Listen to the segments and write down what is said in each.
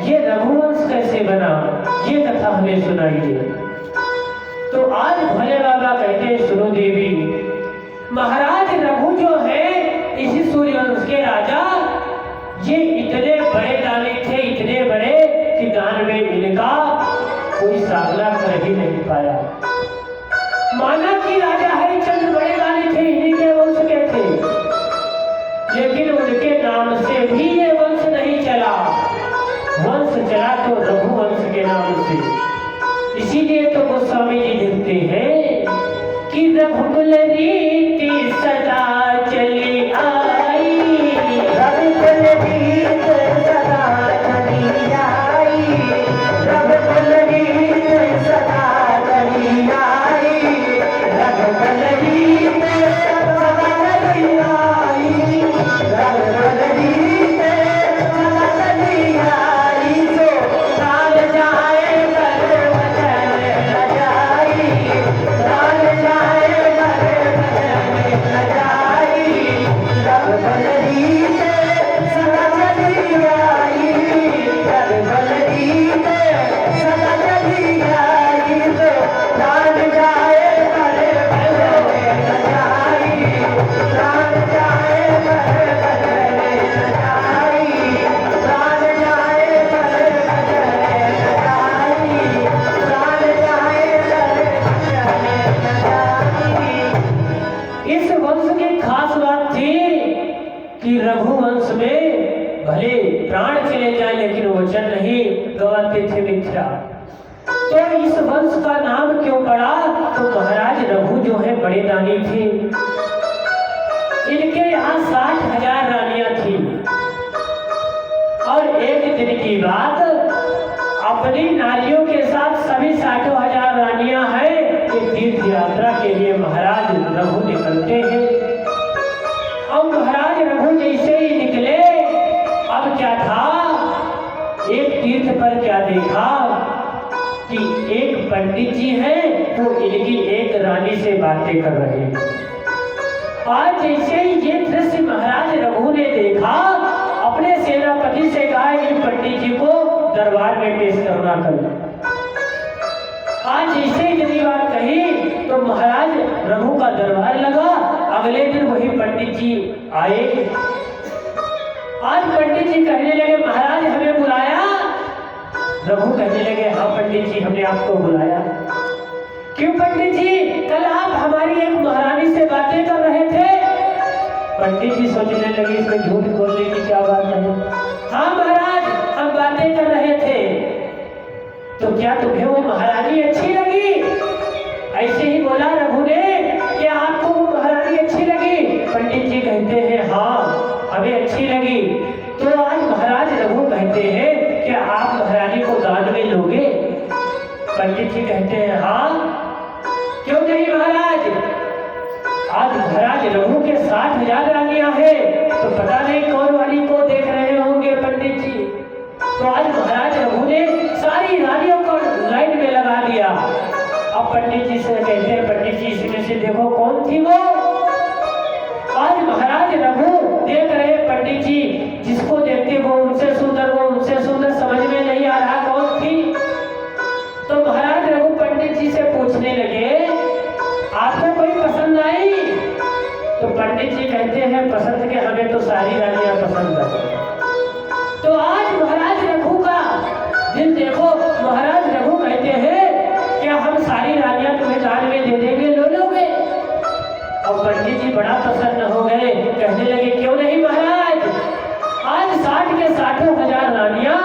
ये रघुवंश कैसे बना, ये कथा हमें सुनाइए। तो आज भोले बाबा कहते हैं, सुनो देवी, महाराज रघु जो है इसी सूर्यवंश के राजा, ये इतने बड़े दानी थे, इतने बड़े कि दान में इनका कोई सामना कर ही नहीं पाया। माना कि राजा हरिश्चंद्र बड़े दानी थे, इन्हीं के वंश के थे, लेकिन उनके नाम से भी ये वंश नहीं चला। वंश चला तो रघुवंश के नाम से। इसीलिए तो गोस्वामी जी लिखते हैं कि रघुकुल रीति सदा चली आई, रघुकुल रीत सदा चली आई, रघुकुल रीत सदा चली आई, रघुकुल रीत सदा चली आई, रघुकुल रीत सदा चली आई। सो प्राण जाए पर वचन न जाई, प्राण जाए पर वचन न जाई, रघुकुल रीत सदा चली आई, रघुकुल रीत सदा चली आई। सो प्राण जाए पर वचन न जाई, प्राण जाए पर वचन न जाई, प्राण जाए पर वचन न जाई, प्राण जाए पर वचन न जाई। इस वंश की खास बात थी कि रघुवंश में भले प्राण चले जाए लेकिन वचन नहीं गवाते थे मिथ्या। तो इस वंश का नाम क्यों पड़ा? तो महाराज रघु जो है बड़े दानी थे, इनके यहाँ 60,000 रानियां थी। और एक दिन की बात, अपनी नारियों के साथ सभी 60,000 रानियां हैं, एक तीर्थ यात्रा के लिए महाराज रघु निकलते हैं। और महाराज रघु जैसे ही निकले, अब क्या था, एक तीर्थ पर क्या देखा कि एक पंडित जी हैं, वो इनकी एक रानी से बातें कर रहे हैं। आज जैसे ही ये दृश्य महाराज रघु ने देखा, अपने सेनापति से कहा इन पंडित जी को दरबार में पेश करना कर। आज जैसे इतनी बात कही तो महाराज रघु का दरबार लगा। अगले दिन वही पंडित जी आए। आज पंडित जी कहने लगे, महाराज हमें बुलाया? रघु कहने लगे, हाँ पंडित जी हमने आपको बुलाया। क्यों पंडित जी? कल आप हमारी एक महारानी से बातें कर रहे थे। पंडित जी सोचने लगे इसमें झूठ बोलने की क्या बात है। हाँ महाराज हम बातें कर रहे थे। तो क्या तुम्हें वो महारानी अच्छी लगी? ऐसे ही बोला रघु ने, क्या आपको वो महारानी अच्छी लगी? पंडित जी कहते हैं हाँ हमें अच्छी लगी। तो आज महाराज रघु कहते हैं कि आप महारानी को दान में लोगे? पंडित जी कहते हैं हाँ क्यों नहीं महाराज। आज महाराज रघु के 60,000 रानियां हैं, तो पता नहीं कौन वाली को देख रहे होंगे पंडित जी। तो आज महाराज रघु ने सारी रानियों को लाइन में लगा दिया। अब पंडित जी से कहते हैं, पंडित जी इसमें से देखो कौन थी वो। आज महाराज रघु देख रहे पंडित जी, जिसको देखते वो उनसे सुंदर, वो उनसे सुंदर, समझ में नहीं आ रहा कौन थी। तो महाराज रघु पंडित जी से पूछने लगे, आपको कोई पसंद आई? तो पंडित जी कहते हैं पसंद के हमें तो सारी रानियां पसंद है। तो आज महाराज रघु का दिल देखो, महाराज रघु कहते हैं क्या हम सारी रानियां तुम्हें दान में दे देंगे, लो लोगे? और पंडित जी बड़ा प्रसन्न हो गए, कहने लगे क्यों नहीं महाराज। आज 60 के 60,000 रानियां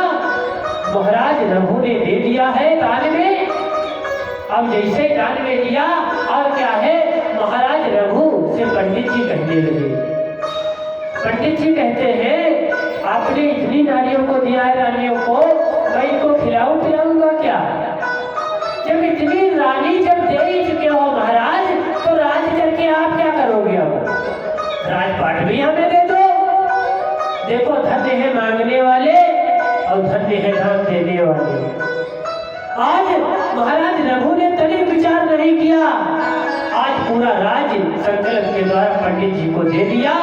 महाराज रघु ने दे दिया है दान में। अब जैसे दान में दिया, और क्या है, महाराज रघु से पंडित जी कहने लगे। पंडित जी कहते हैं आपने इतनी नारियों को दिया है, रानियों को, मैं इनको खिलाऊंगा क्या? जब इतनी रानी जब दे ही चुके हो महाराज, तो राज करके आप क्या करोगे? अब राजपाट भी हमें दे दो। देखो धन्य है मांगने वाले और धन्य है दान देने वाले। आज महाराज रघु ने तनिक विचार नहीं किया, आज पूरा राज्य संकल्प के द्वारा पंडित जी को दे दिया।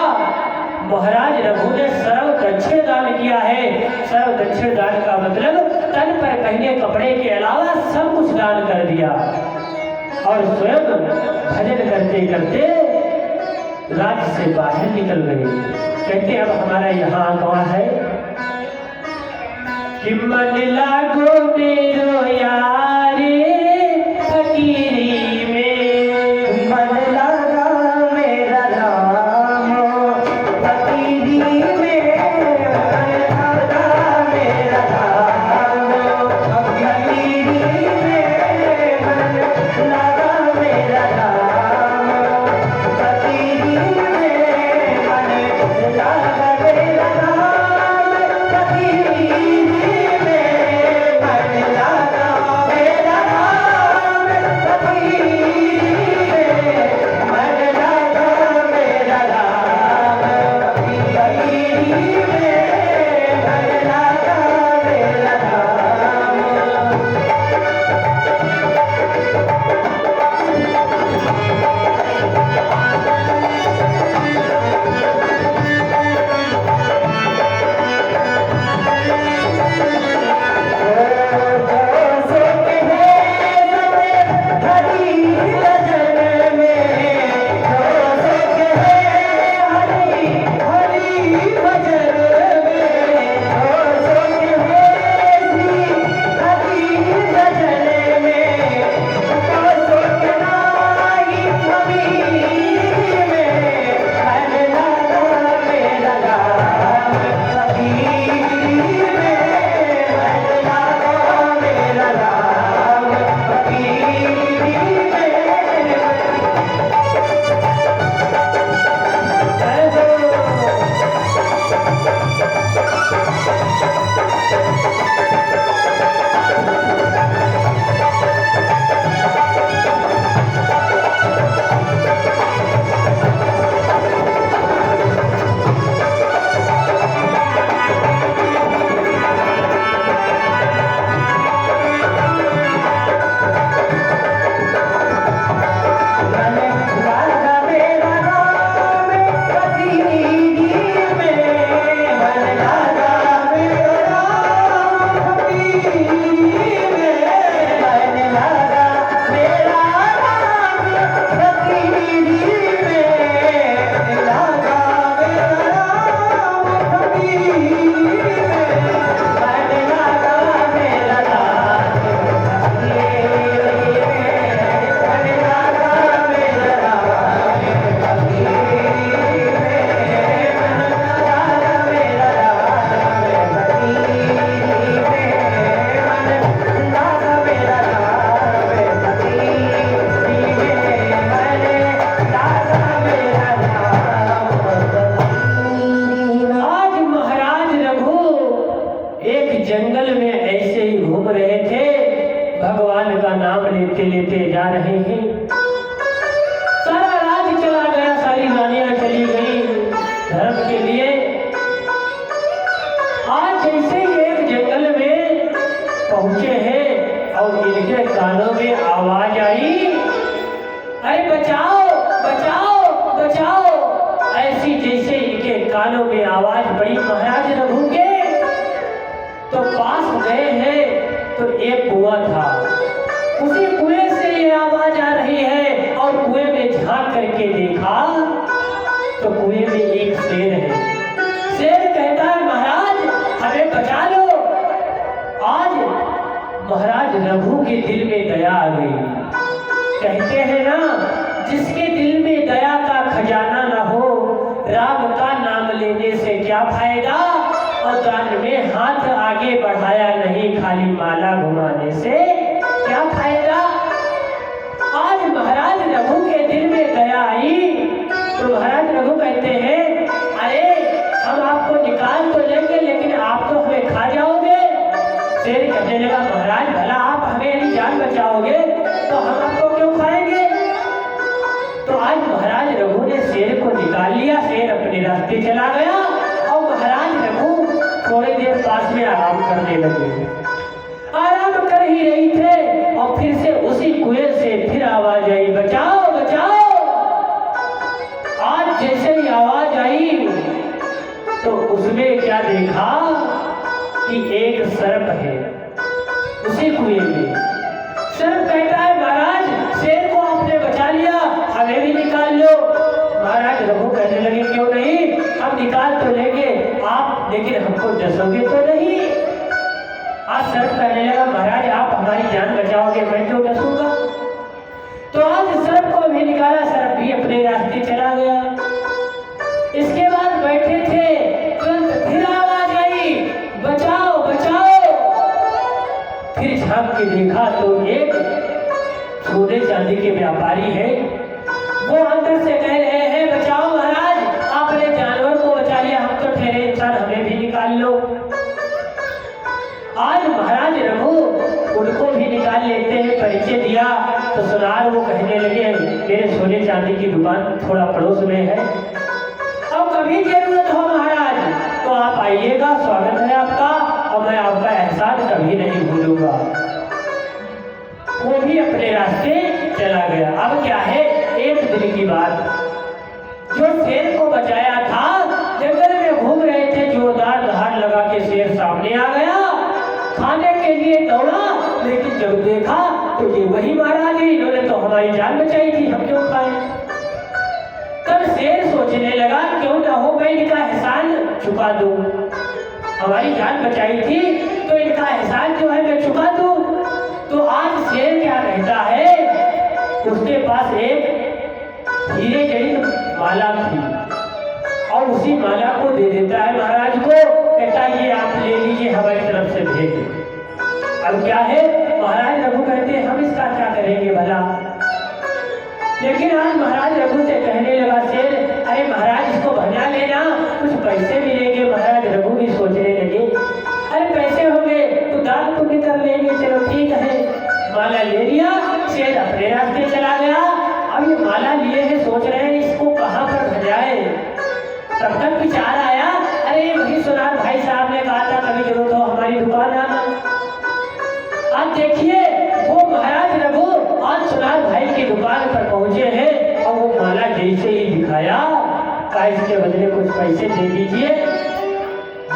महाराज रघु ने सर्व दक्षिण दान किया है। सर्व दक्षिण दान का मतलब तन पर पहने कपड़े के अलावा सब कुछ दान कर दिया और स्वयं भजन करते करते राज्य से बाहर निकल गए। कहते अब हमारा यहाँ कौन है कि मन लागो मेरो यारे फकीरी में, मन लगा मेरा राम फकीरी में, मन लगा मेरा राम फकीरी में, मन लगा मेरा राम फकीरी में, मन लगा मेरा राम फकीरी जंगल में ऐसे ही घूम रहे थे, भगवान का नाम लेते लेते जा रहे हैं। सारा राज चला गया, सारी रानियां चली गई धर्म के लिए। आज जैसे ही एक जंगल में पहुंचे हैं और इनके कानों में आवाज आई, अरे बचाओ बचाओ बचाओ। ऐसी जैसे इनके कानों में आवाज पड़ी महाराज रघु के, तो पास गए हैं तो एक कुआं था, उसी कुएं से ये आवाज आ रही है। और कुएं में झांक करके देखा तो कुएं में एक शेर है। शेर कहता है महाराज हमें बचा लो। आज महाराज रघु के दिल में दया आ गई। कहते हैं ना, जिसके दिल में दया का खजाना ना हो, राम का नाम लेने से क्या फायदा। और दान में हाथ आगे बढ़ाया नहीं, खाली माला घुमाने से क्या फायदा। आज महाराज रघु के दिल में दया आई तो महाराज रघु कहते हैं, अरे हम आपको निकाल तो लेंगे लेकिन आप तो हमें खा जाओगे। शेर कहने लगा, महाराज भला आप हमें जान बचाओगे तो हम आपको क्यों खाएंगे। तो आज महाराज रघु ने शेर को निकाल लिया, शेर अपने रास्ते चला गया और महाराज रघु थोड़ी देर पास में आराम करने लगे। आराम कर ही रही थे और फिर से उसी कुएं से फिर आवाज आई, बचाओ बचाओ। आज जैसे ही आवाज आई उसमें क्या देखा कि एक सर्प है उसी कुएं में। सर्प कहता है महाराज शेर को आपने बचा लिया, हमें भी निकाल लो। महाराज रघु कहने लगे क्यों नहीं, हम निकाल तो लेंगे आप, लेकिन हमको डसोगे तो नहीं। आज सर्प कहने लगा महाराज आप हमारी जान बचाओगे, मैं क्यों डसूंगा। तो आज सर्प को भी निकाला, सर्प भी अपने रास्ते चला गया। इसके बाद बैठे थे, तुरंत फिर आवाज आई बचाओ बचाओ। फिर झांक के देखा तो एक सोने चांदी के व्यापारी है, वो अंदर से कह रहे हैं बचाओ महाराज, आपने जानवर को बचा लिया, हम तो ठहरे इंसान, हमें भी निकाल लो। आज महाराज रघु उनको भी निकाल लेते हैं, परिचय दिया तो सुनार वो कहने लगे मेरे सोने चांदी की दुकान थोड़ा पड़ोस में है, अब कभी जरूरत हो महाराज तो आप आइएगा, स्वागत है आपका, और मैं आपका एहसान कभी नहीं भूलूंगा। वो भी अपने रास्ते चला गया। अब क्या है, एक दिन की बात, जो शेर को बचाया था जंगल में घूम रहे थे, जोरदार दहाड़ लगा के शेर सामने आ गया, खाने के लिए दौड़ा, लेकिन जब देखा तो ये वही महाराज है, इन्होंने तो हमारी जान बचाई थी, हम क्यों खाए। तब शेर सोचने लगा क्यों ना हो मैं इनका एहसान चुका दूं, हमारी जान बचाई थी तो इनका एहसान जो है मैं चुका दूं। तो आज शेर क्या कहता है, उसके पास एक हीरे जड़ित माला थी और उसी माला को दे देता है महाराज को, कहता है ये आप ले लीजिए, हमारी तरफ से भेज। अब क्या है, महाराज रघु कहते हैं हम इसका क्या करेंगे भला। लेकिन आज महाराज रघु से कहने लगा शेर, अरे महाराज इसको बना लेना, कुछ पैसे मिलेंगे। महाराज रघु भी सोचने लगे अरे पैसे होंगे तो दान पुण्य कर लेंगे, चलो ठीक है। माला ले लिया, शेर अपने रास्ते चला गया। अब ये माला लिए है, सोच रहे हैं इसको कहाँ पर भजाए। तब तक विचार आया, अरे वही सुनार भाई साहब ने कहा था कभी जरूरत हो हमारी दुकान आना। आज देखिए वो महाराज रघु आज सुनार भाई की दुकान पर पहुंचे हैं और वो माला जैसे ही दिखाया, कहा इसके बदले कुछ पैसे दे दीजिए।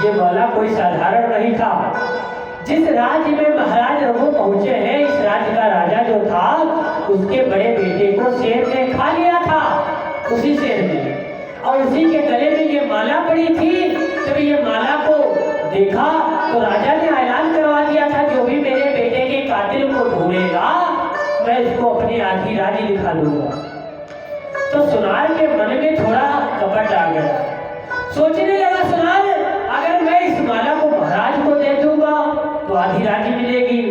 ये माला कोई साधारण नहीं था। जिस राज्य में महाराज रघु पहुंचे हैं, इस राज्य का राजा जो था उसके बड़े बेटे को शेर ने खा लिया था, उसी शेर ने, और उसी के गले में ये माला पड़ी थी। जब ये माला को देखा तो राजा ने ऐलान करवा दिया था जो भी मेरे बेटे के कातिल को ढूंढेगा मैं इसको अपनी आधी रानी दिखा दूंगा। तो सुनार के मन में थोड़ा कपट आ गया, सोचने लगा सुनार अगर मैं इस माला को महाराज को दे दूंगा तो आधी रानी मिलेगी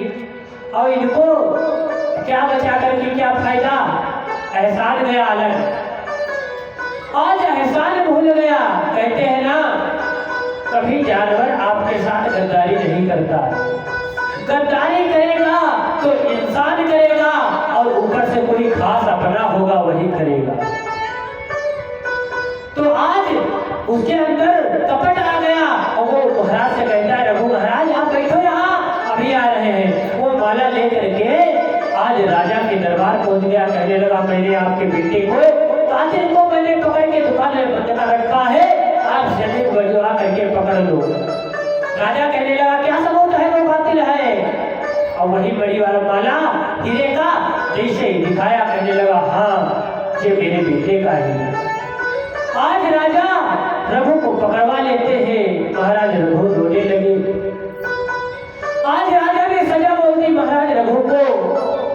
और इनको क्या बचा करके क्या फायदा। एहसान गया अलग, आज एहसान भूल गया। कहते हैं ना कभी जानवर आपके साथ गद्दारी नहीं करता, गद्दारी करेगा तो इंसान करेगा और ऊपर से कोई खास अपना होगा वही करेगा। तो आज उसके अंदर कपट आ गया और वो महाराज से कहता है रघु महाराज आप बैठो यहाँ, अभी आ रहे हैं। वो माला लेकर के आज राजा के दरबार पहुंच गया, कहने लगा मैंने आपके बेटे को कातिल को मैंने पकड़ के दुकान में बंद कर रखा है, आप जल्दी बजवा करके पकड़ लो। राजा कहने लगा क्या सबूत है वो कातिल है। और वही बड़ी वाला माला हीरे का जैसे ही दिखाया, कहने लगा हाँ ये मेरे बेटे का ही है। आज राजा रघु को पकड़वा लेते हैं, महाराज रघु रोने लगे। आज राजा ने सजा बोल दी महाराज रघु को,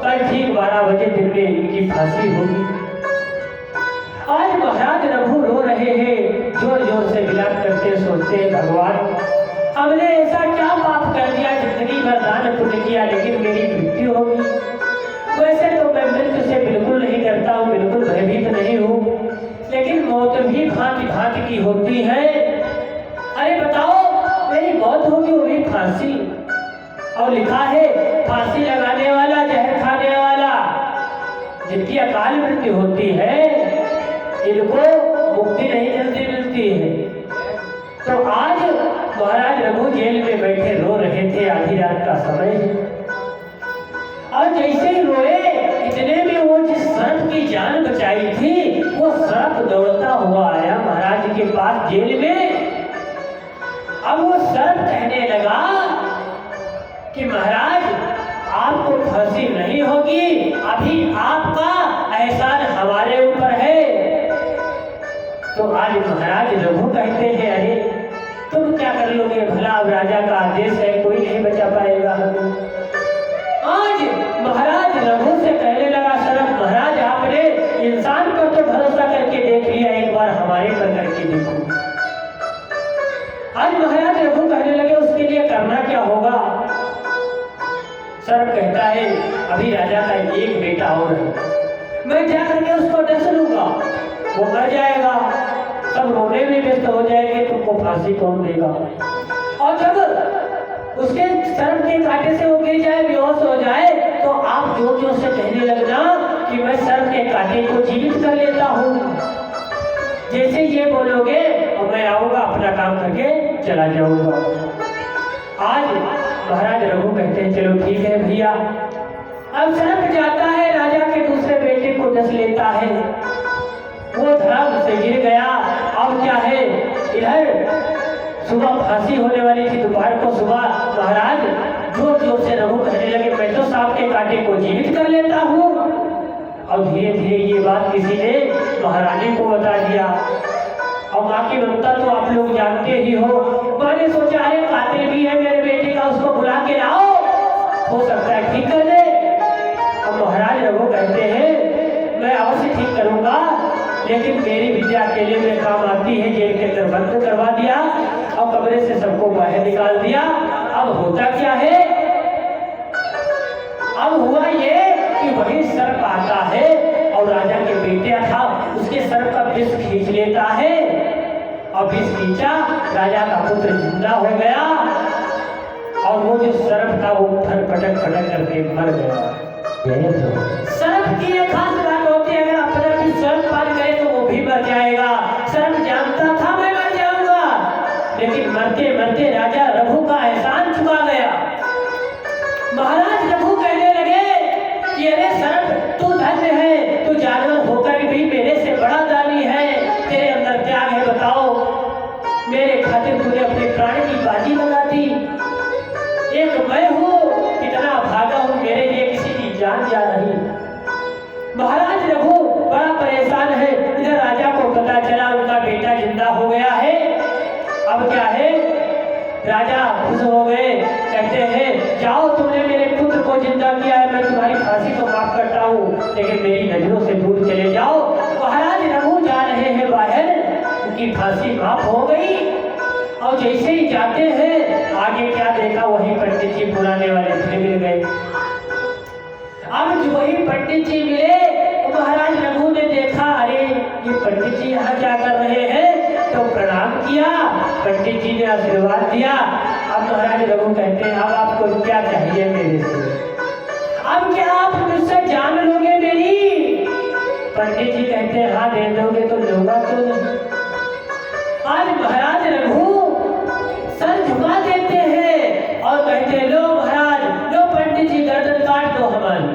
कल ठीक 12 बजे दिन में इनकी फांसी होगी। आज महाराज रघु रो रहे हैं, जोर जोर से विलाप करते सोचते हैं भगवान हमने ऐसा क्या पाप कर दिया, जिंदगी भर दान पुण्य किया लेकिन मेरी मृत्यु होगी। वैसे तो मैं मृत्यु से बिल्कुल नहीं डरता हूँ, बिल्कुल भयभीत नहीं हूँ, लेकिन मौत भी भांति भांति की होती है। अरे बताओ मेरी मौत होगी वो भी फांसी, और लिखा है फांसी लगाने वाला जहर खाने वाला जिनकी अकाल मृत्यु होती है इनको मुक्ति नहीं जल्दी मिलती है। तो आज महाराज रघु जेल में बैठे रो रहे थे, आधी रात का समय है, और जैसे ही रोए इतने में वो जिस सर्प की जान बचाई थी वो सर्प दौड़ता हुआ आया महाराज के पास जेल में। अब वो सर्प कहने लगा कि महाराज आपको फांसी नहीं होगी, अभी आपका एहसान हमारे ऊपर है। तो आज महाराज रघु कहते हैं अरे तुम क्या कर लोगे, भला अब राजा का आदेश है, कोई नहीं बचा पाएगा हमें। आज महाराज रघु से कहने लगा सर्प महाराज आपने इंसान पर तो भरोसा करके देख लिया, एक बार हमारे पर करके देखो। आज महाराज रघु कहने लगे उसके लिए करना क्या होगा। सर्प कहता है अभी राजा का एक बेटा और है, मैं जाकर के उसको डस लूंगा, वो मर जाएगा, सब रोने में व्यस्त हो जाएंगे, तुमको फांसी कौन देगा। और जब उसके सर्प के कांटे से वो गिर जाए, बेहोश हो जाए, तो आप जोर जोर से कहने लगना कि मैं सर्प के कांटे को जीवित कर लेता हूँ। जैसे ये बोलोगे और मैं आऊंगा, अपना काम करके चला जाऊंगा। आज महाराज रघु कहते हैं चलो ठीक है भैया। अब सर्प जाता है, राजा के दूसरे बेटे को डस लेता है, वो धड़ाम से गिर गया। अब क्या है, इधर सुबह फांसी होने वाली थी, दोपहर को सुबह महाराज जोर जोर से रघु कहने लगे मैं तो सांप के कांटे को जीवित कर लेता हूँ। और धीरे धीरे ये बात किसी ने महारानी को बता दिया। और माँ की ममता तो आप लोग जानते ही हो। मैंने सोचा अरे कातिल भी है मेरे बेटे का, उसको बुला के लाओ, हो सकता है ठीक कर दे। अब महाराज रघु कहते हैं मैं अवश्य ठीक करूंगा, लेकिन मेरी विद्या अकेले में काम आती है। जेल के अंदर बंद करवा दिया और कमरे से सबको बाहर निकाल दिया। अब होता क्या है, अब हुआ ये कि वही सर्प आता है और राजा के बेटे था उसके सर्प का विष खींच लेता है, और विष खींचा, राजा का पुत्र जिंदा हो गया, और वो जो सर्प था वो फटक करके मर गया। सर्प की एक खास बात होती है, अगर अपना भी सर्प पाल गए तो वो भी मर जाएगा। सर्प जानता था मैं मर जाऊंगा, लेकिन मरते मरते राजा रघु का एहसान चुका गया। महाराज रघु कहने लगे कि अरे सर्प तू धन्य है, तू जानवर होकर भी मेरे से बड़ा दानी है, तेरे अंदर त्याग है, बताओ मेरे खातिर तूने अपने प्राण की बाजी लगा दी। एक मैं हूँ, कितना भागा हूँ, मेरे लिए किसी की जान जा रही। महाराज रघु बड़ा परेशान है। इधर राजा को पता चला उनका बेटा जिंदा हो गया है। अब क्या है, राजा खुश हो गए, कहते हैं जाओ तुमने मेरे पुत्र को जिंदा किया है, मैं तुम्हारी फांसी को माफ करता हूँ, लेकिन मेरी नजरों से दूर चले जाओ। महाराज रघु जा रहे हैं बाहर, उनकी फांसी माफ हो गई। और जैसे ही जाते हैं आगे क्या देखा, वही पंडित जी पुराने वाले फिर मिल गए। अब जो वही पंडित जी मिले, तो महाराज रघु ने देखा अरे ये पंडित जी यहाँ क्या कर रहे हैं, तो प्रणाम किया, पंडित जी ने आशीर्वाद दिया। अब महाराज रघु कहते हैं अब आपको क्या चाहिए मेरे से, अब क्या आप मुझसे जान लोगे मेरी। पंडित जी कहते हैं हाँ दे दोगे तो लूंगा तो नहीं। आज महाराज रघु सर झुका देते हैं और कहते हैं लो महाराज, लो पंडित जी गर्दन काट दो हमारी।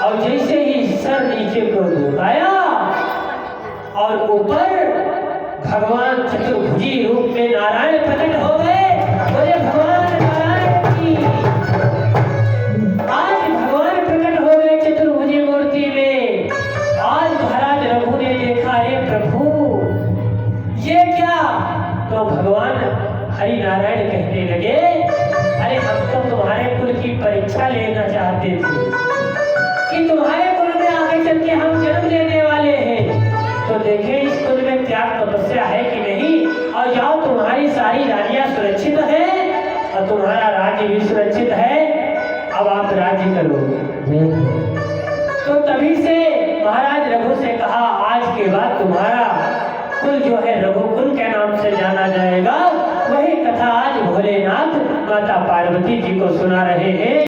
और जैसे ही सर नीचे को झुकाया और ऊपर भगवान चतुर्भुजी रूप में नारायण प्रकट हो गए। बोले भगवान नारायण की। आज भगवान प्रकट हो गए चतुर्भुजी मूर्ति में। आज महाराज रघु ने देखा हे प्रभु ये क्या, तो भगवान हरि नारायण कहने लगे अरे हम तो तुम्हारे कुल की परीक्षा लेना चाहते थे कि तुम्हारे कुल में आगे चल के हम जन्म लेने वाले हैं, तो देखें इस कुल में त्याग तपस्या है कि नहीं। और जाओ तुम्हारी सारी रानियां सुरक्षित है और तुम्हारा राज्य भी सुरक्षित है, अब आप राज्य करोगे। तो तभी से महाराज रघु से कहा आज के बाद तुम्हारा कुल जो है रघुकुल के नाम से जाना जाएगा। वही कथा आज भोलेनाथ माता पार्वती जी को सुना रहे हैं।